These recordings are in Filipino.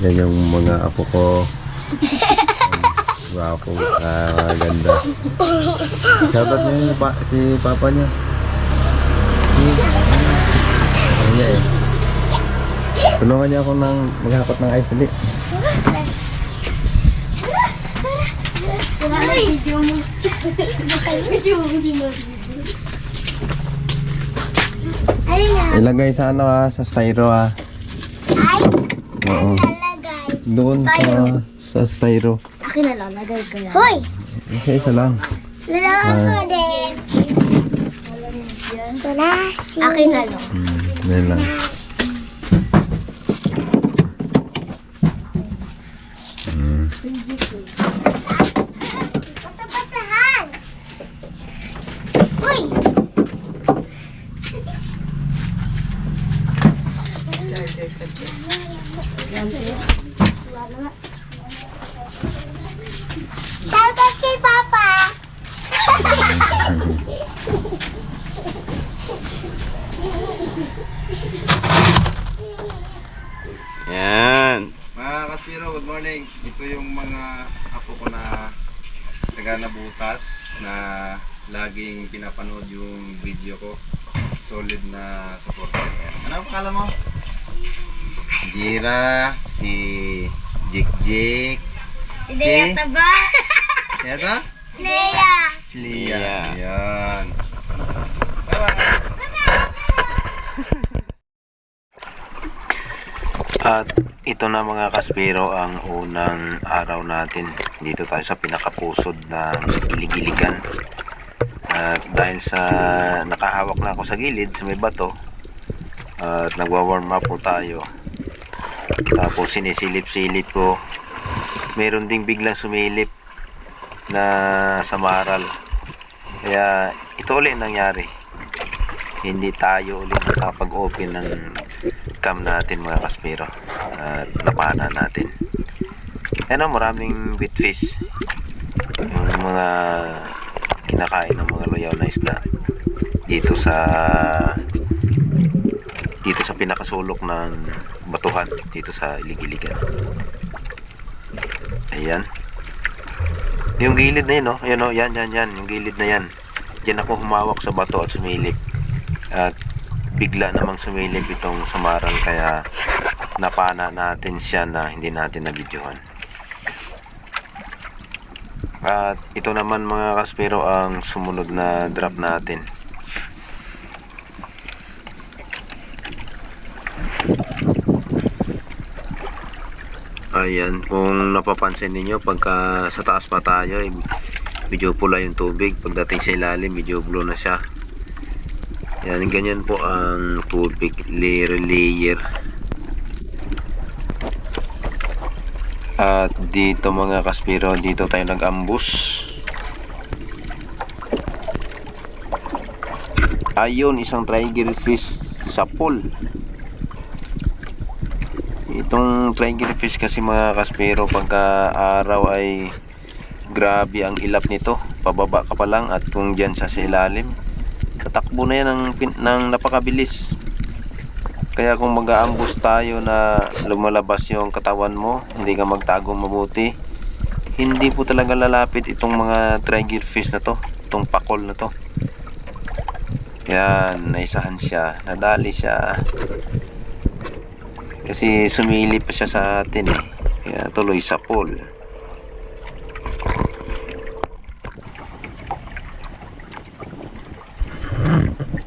Yan yung mga apo ko. Wapo, ganda. Shoutout niyo si papa niya. Ano niya eh. Tulungan niya ako ng maghakot ng ice ulit. Ilagay sa ano ha, sa styro ha. Ay, Oo. lalagay. Doon sa styro. Akin na lang, lagay ko yan. Hoy! Isa lang. Lalagay ko din. Ito na. Akin na lang. Yan lang. Basa-basahan! Hoy! Shoutout kay Papa! Yan. Mga Kaspiro, good morning. Ito yung mga apo ko na taga-nabutas na laging pinapanood yung video ko. Solid na supporter. Ano ang pangalan mo? Jira, si Jik. Si Lea Taba! Ito? Lea! Si Lia. Yan. Bye-bye. At ito na mga Kaspiro ang unang araw natin dito tayo sa pinakapusod ng Ilig-Iligan. At dahil sa nakahawak na ako sa gilid sa may bato at nagwa-warm up po tayo, tapos sinisilip-silip ko, meron ding biglang sumilip na samaral, kaya ito ulit nangyari, hindi tayo ulit nakapag-open ng cam natin mga Kaspiro at napana natin. Ano, maraming bitfish, yung mga kinakain ng mga luyaw na isda dito sa pinakasulok ng batuhan dito sa Ilig-Iligan. Ayan yung gilid na yun, no? Ayan, no? Yan yung gilid na yan. Diyan ako humawak sa bato at sumilip, at bigla namang sumilip itong samaral, kaya napana natin siya na hindi natin nabidyohan. At ito naman mga Kaspiro ang sumunod na drop natin. Ayan, kung napapansin niyo, pagka sa taas pa tayo, medyo pula yung tubig. Pagdating sa ilalim, medyo blue na siya. Yan, ganyan po ang tubig, layer. At dito mga Kaspiro, dito tayo nag-ambush. Ayun, isang triggerfish sa pool. Itong triggerfish kasi mga Kaspiro, pagka araw ay grabe ang ilap nito, pababa ka pa lang, at kung dyan sa ilalim, tatakbo na yan ng napakabilis. Kaya kung mag-aambus tayo na lumalabas yung katawan mo, hindi ka magtago mabuti, hindi po talaga lalapit itong mga triggerfish na to, itong pakol na to. Yan, naisahan siya, nadali siya. Kasi sumilip pa siya sa atin eh, kaya tuloy sa pool.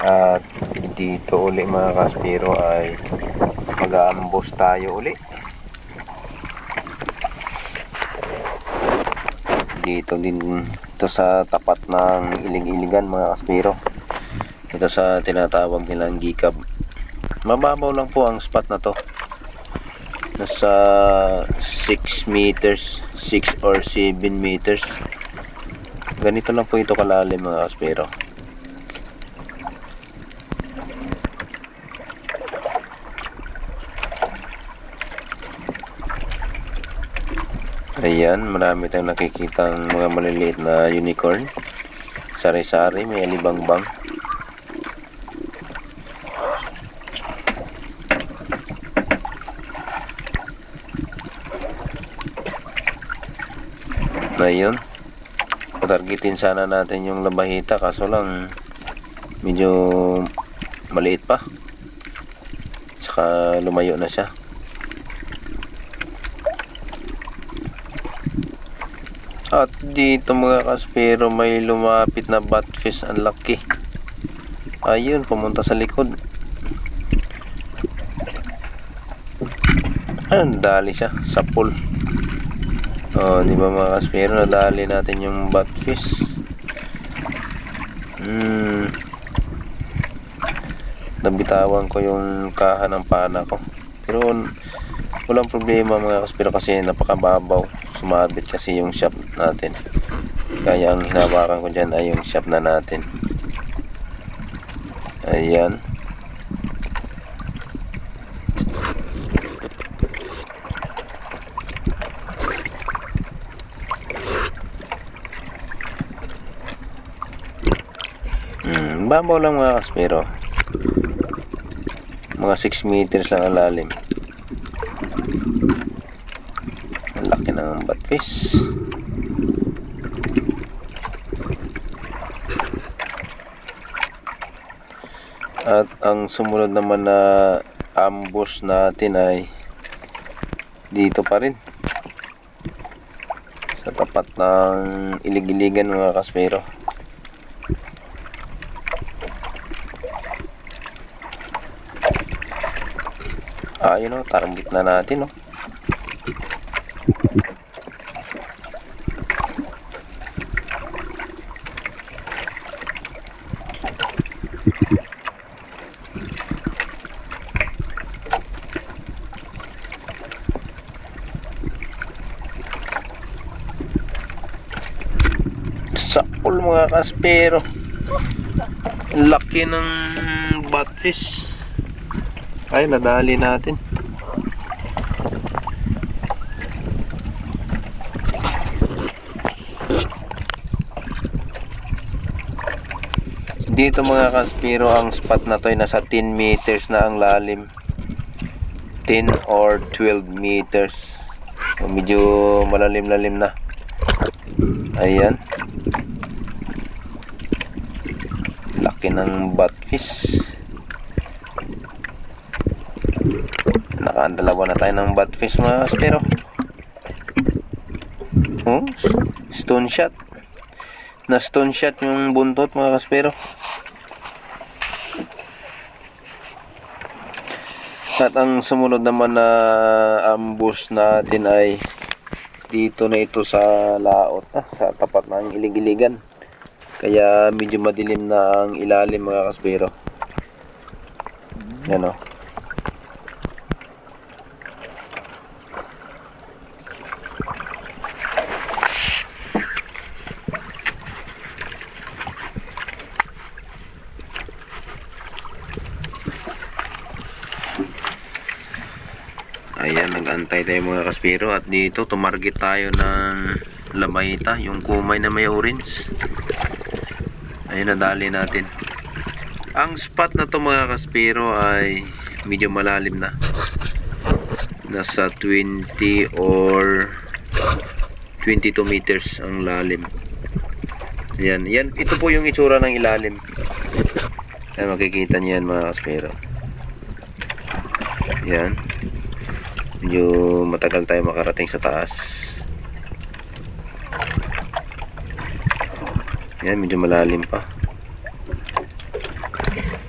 At dito uli mga Kaspiro ay mag-aambos tayo uli. Dito din ito sa tapat ng Ilig-Iligan mga Kaspiro. Ito sa tinatawag nilang Gikab. Mababaw lang po ang spot na to. Nasa 6 meters, 6 or 7 meters. Ganito lang po ito kalalim mga Kaspiro. Ayan, marami tayong nakikitang mga maliliit na unicorn. Sari-sari, may alibangbang. Ayun. Patargetin sana natin yung labahita, kaso lang medyo maliit pa. Saka lumayo na siya. At dito mga kaspero, may lumapit na batfish. Ang laki. Ayun, pumunta sa likod. Ayun, dali siya sa pool. Oh, di ba mga kaspero, nadali natin yung batfish. Nabitawan ko yung kaha ng pana ko. Pero walang problema mga kaspero kasi napakababaw. Sumabit kasi yung shop natin. Kaya ang hinawakan ko dyan ay yung shop na natin. Ayan. Babaw lang mga kaspero. Mga 6 meters lang ang lalim. Ang laki ng batfish. At ang sumunod naman na ambush natin ay dito pa rin. Sa tapat ng ilig-iligan mga kaspero. Ayun o, target na natin o. Sapul mga kaspero. Laki ng batfish. Ay, nadali natin. Dito mga kaspero, ang spot na to ay nasa 10 meters na ang lalim. 10 or 12 meters. So, medyo malalim-lalim na. Ayan. Laki ng batfish. Nakadalawa na tayo ng batfish mga kaspero. Oh, stone shot. Na stone shot yung buntot mga kaspero. At ang sumunod naman na ambush natin ay dito na ito sa laot, sa tapat ng ilig-iligan. Kaya medyo madilim na ang ilalim mga kaspero. Yan o. Ayan, nag-antay tayo mga kaspero. At dito, tumarget tayo ng labahita, yung kumay na may orange. Ayan, nadali natin. Ang spot na to mga kaspero ay medyo malalim na. Nasa 20 or 22 meters ang lalim. Ayan, yan. Ito po yung itsura ng ilalim. Ayan, makikita niyo yan mga kaspero. Ayan. Medyo matagal tayo makarating sa taas. Yan, medyo malalim pa.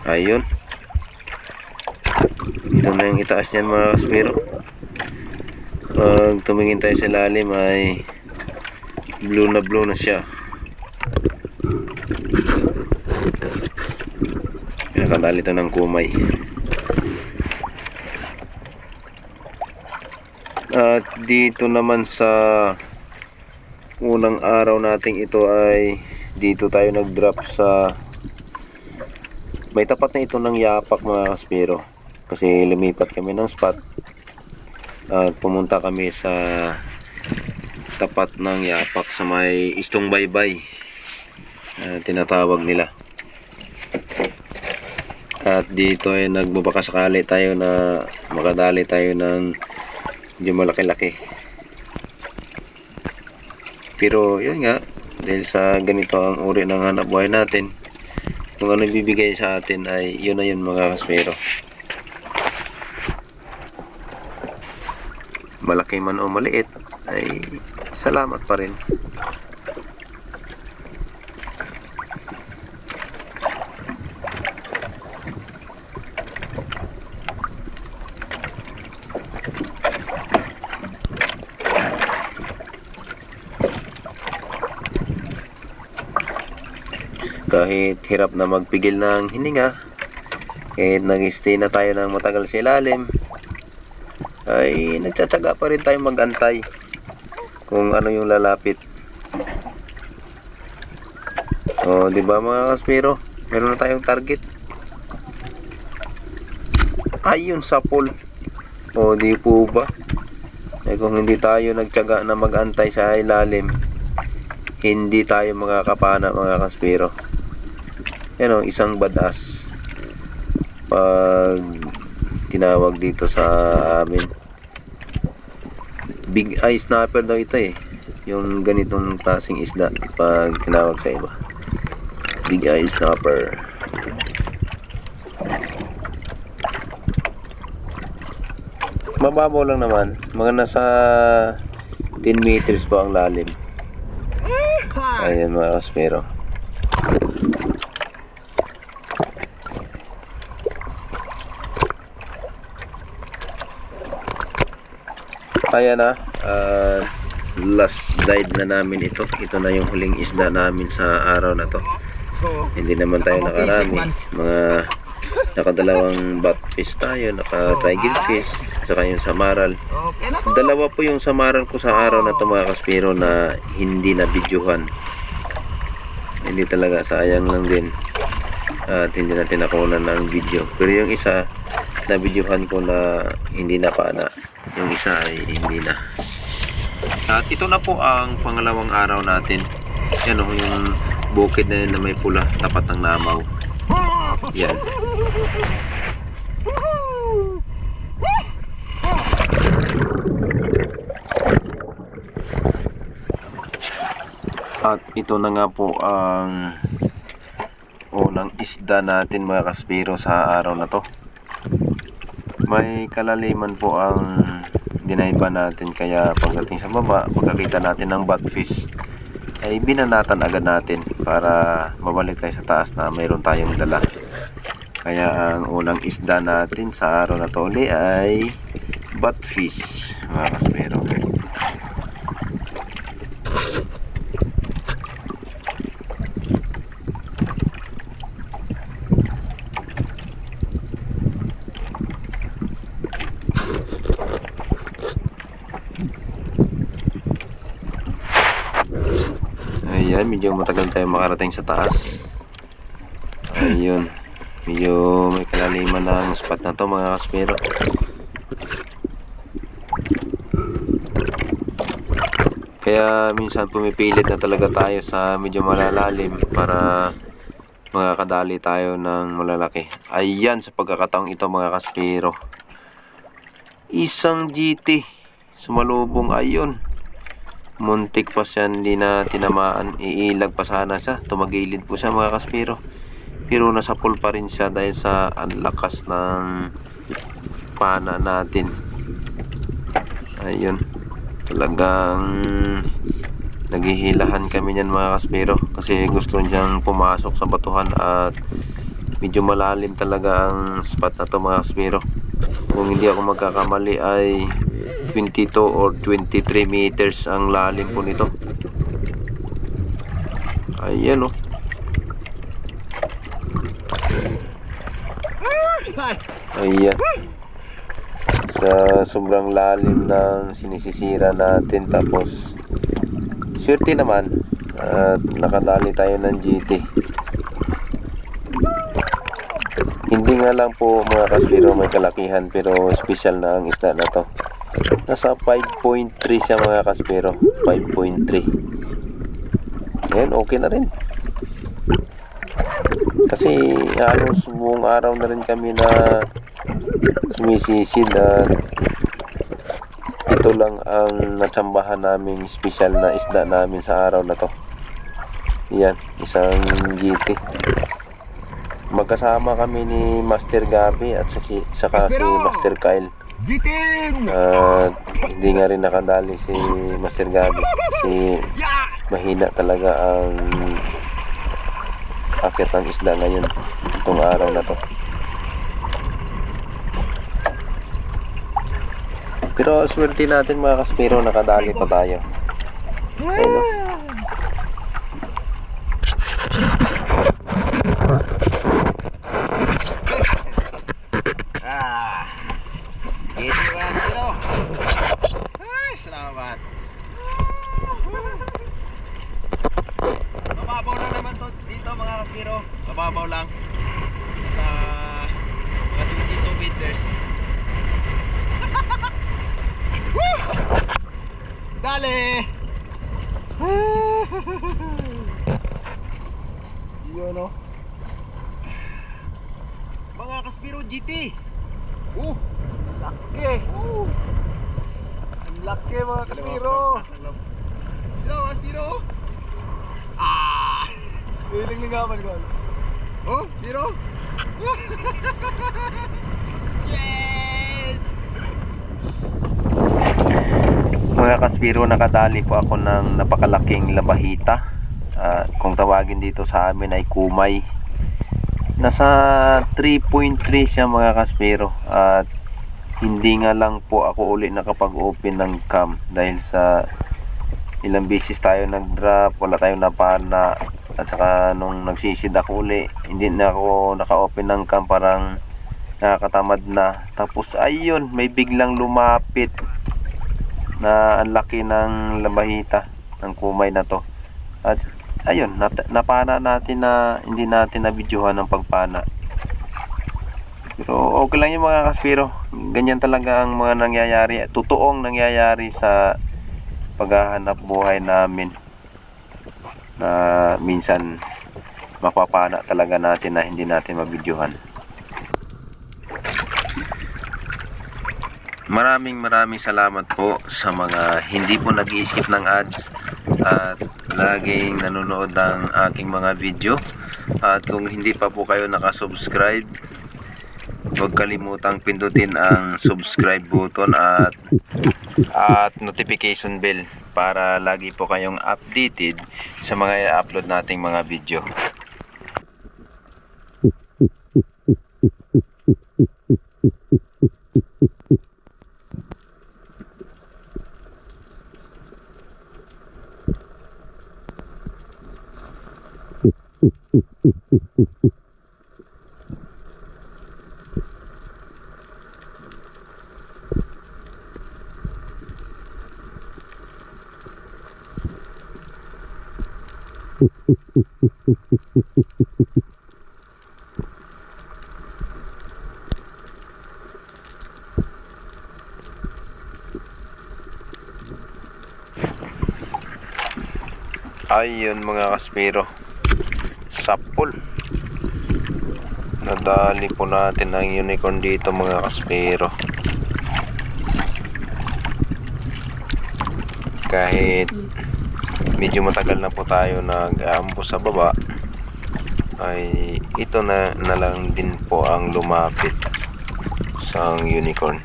Ayun. Ito na yung itaas niyan mga kaspero. Pag tumingin tayo sa lalim ay blue na siya. Pinakadali ito ng kumay. At dito naman sa unang araw nating ito ay dito tayo nag-drop sa may tapat na ito ng yapak mga kaspero. Kasi lumipat kami ng spot at pumunta kami sa tapat ng yapak sa may Istong Baybay, tinatawag nila. At dito ay nagbabakasakali tayo na makadali tayo ng medyo malaki-laki. Pero yun nga, dahil sa ganito ang uri ng hanap buhay natin, kung ano ibibigay sa atin ay yun na yun mga kaspero. Malaki man o maliit ay salamat pa rin. Kahit hirap na magpigil ng hininga, kahit nag-stay na tayo ng matagal sa ilalim, ay nagtsatsaga pa rin tayo mag-antay kung ano yung lalapit. O, di ba mga kaspero? Meron na tayong target. Ayun, sapol. O, di po ba? Eh, kung hindi tayo nagtsaga na mag-antay sa ilalim, hindi tayo makakapana mga kaspero. Yan o, isang badass pag tinawag dito sa amin. Big eye snapper daw ito eh, yung ganitong klaseng isda pag tinawag sa iba. Big eye snapper. Mababaw lang naman, mga nasa 10 meters po ang lalim. Ayan mga kaspero. Ayan na, last dive na namin ito. Ito na yung huling isda namin sa araw na to. Hindi naman tayo nakarami. Mga nakadalawang batfish tayo, naka-tiger fish, saka yung samaral. Dalawa po yung samaral ko sa araw na to mga kaspero na hindi na videohan. Hindi talaga, sayang lang din. At hindi natin nakuha ng video. Pero yung isa, na videohan ko na hindi na pana. Yung isa ay hindi na. At ito na po ang pangalawang araw natin. Yan o, yung bukid na yun na may pula, tapat ng Namaw. Yan. At ito na nga po ang unang isda natin mga kaspero sa araw na to. May kalaliman po ang dinaiba natin, kaya pagdating sa baba, pagkakita natin ng batfish ay binanatan agad natin para mabalik tayo sa taas na mayroon tayong dala. Kaya ang unang isda natin sa araw na to uli ay batfish mga kaspero. Ayan, medyo matagal tayo makarating sa taas. Ayun, medyo may kalaliman ng spot na to mga kaspero. Kaya minsan pumipilit na talaga tayo sa medyo malalalim para makakadali tayo ng malalaki. Ayan, sa pagkakataong ito mga kaspero, isang GT sumalubong. Ayun, muntik pa siya, hindi na tinamaan. Iilag pa sana siya, tumagilid po siya mga kaspero, pero nasa pool pa rin siya dahil sa ang lakas ng pana natin. Ayun, talagang naghihilahan kami niyan mga kaspero kasi gusto niyang pumasok sa batuhan at medyo malalim talaga ang spot na to mga kaspero. Kung hindi ako magkakamali ay 22 or 23 meters ang lalim po nito. Ayan o. Ayan. Sa sobrang lalim ng sinisisira natin, tapos swerte naman at nakadali tayo ng GT. Hindi nga lang po mga kaspero may kalakihan, pero special na ang isda na to. Nasa 5.3 siya mga kaspero, 5.3. Ayan, okay na rin. Kasi halos buong araw na rin kami na sumisisid at ito ito lang ang natsambahan naming special na isda namin sa araw na to. Yan, isang GT. Magkasama kami ni Master Gabi at saka si Master Kyle. At hindi nga rin nakadali si Master Gabi kasi mahina talaga ang akit ng isda ngayon itong araw na to. Pero swerte natin mga kaspiro, nakadali pa tayo. Ayun, no? Ito mga kaspiro. Ay, salamat. Mababaw lang naman to dito mga kaspiro. Mababaw lang. Sa mga 22 meters. Woo! Dale! Yun, no? Mga kaspiro GT. Laki. Ang laki mga kaspiro. Hello, kaspiro. Ah! Piling lingaman ko. Oh, Spiro. Yes! Mga kaspiro, nakadali po ako ng napakalaking labahita. Kung tawagin dito sa amin ay kumay. Nasa 3.3 siya mga kaspiro. At hindi nga lang po ako uli nakapag-open ng cam dahil sa ilang beses tayo nag-drop, wala tayong napana. At saka nung nagsisid ako uli, hindi na ako naka-open ng cam, parang nakakatamad na. Tapos ayun, may biglang lumapit na ang laki ng labahita ng kumay na to. At ayun, napana natin na hindi natin na-videohan ng pagpana. Pero okay lang yung mga kaspiro. Ganyan talaga ang mga nangyayari, totoong nangyayari sa paghahanap buhay namin, na minsan mapapana talaga natin na hindi natin mabidyohan. Maraming salamat po sa mga hindi po nag-i-skip ng ads at laging nanonood ng aking mga video. At kung hindi pa po kayo nakasubscribe, huwag kalimutang pindutin ang subscribe button at notification bell para lagi po kayong updated sa mga i-upload nating mga video. Ayun mga kaspiro, sapol. Nadali po natin ang unicorn dito mga kaspiro. Kahit medyo matagal na po tayo nag-aambo sa baba, ay ito na lang din po ang lumapit sa unicorn.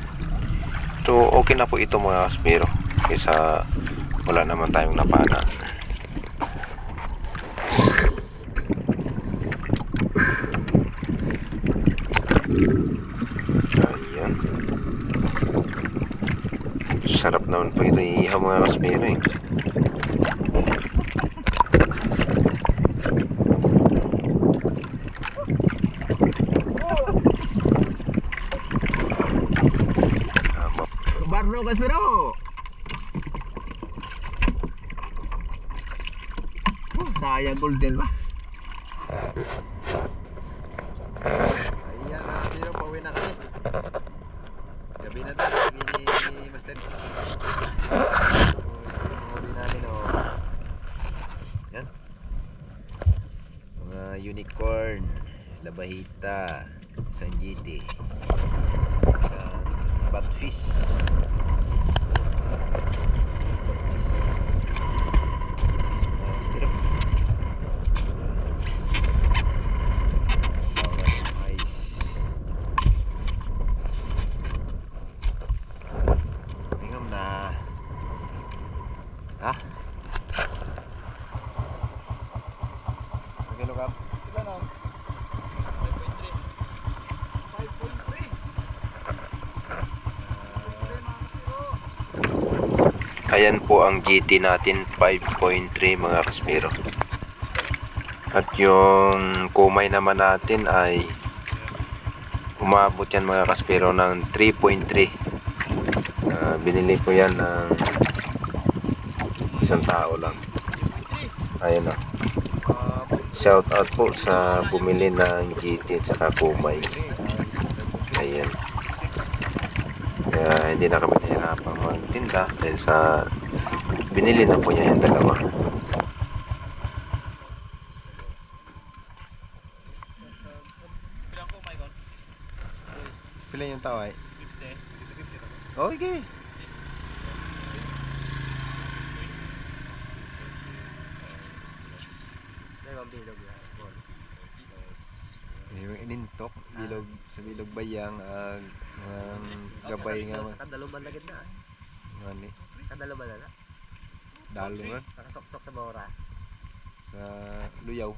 So okay na po ito mga kaspiro, kaysa wala naman tayong napana. Ayan. Sarap naman po ito iihaw mga kaspiro eh. Barno kaspiro. Sayang golden ba? Ayan na, Spiro, pauwi na kami. Gabi na to, gabi ni Master Chris. Huli namin, oh. Yan. Mga unicorn, labahita, isang GT, isang bagfish. Sarap. Ilan na? 5.3. 5.3 mga kasbiro. Ayan po ang GT natin, 5.3 mga kaspiro. At yung kumay naman natin ay umabot yan mga kaspiro ng 3.3. Binili ko yan ng isang tao lang. Ayan o. Shout out po sa bumili ng GT at saka kumay. Ayan. Kaya hindi na kami nahirapang magtinda dahil sa binili na po niya yung dalawa. Bilang ko, Michael. Pila yung tao ay? 50. Oh, okay. Yung inintok, bilog, sa bilog bayang, ang gabay nga. Sa kadaloban lagid na. Ngani, Kadaloban na. dalo nga, Nakasoksok sa bawra. sa luyaw.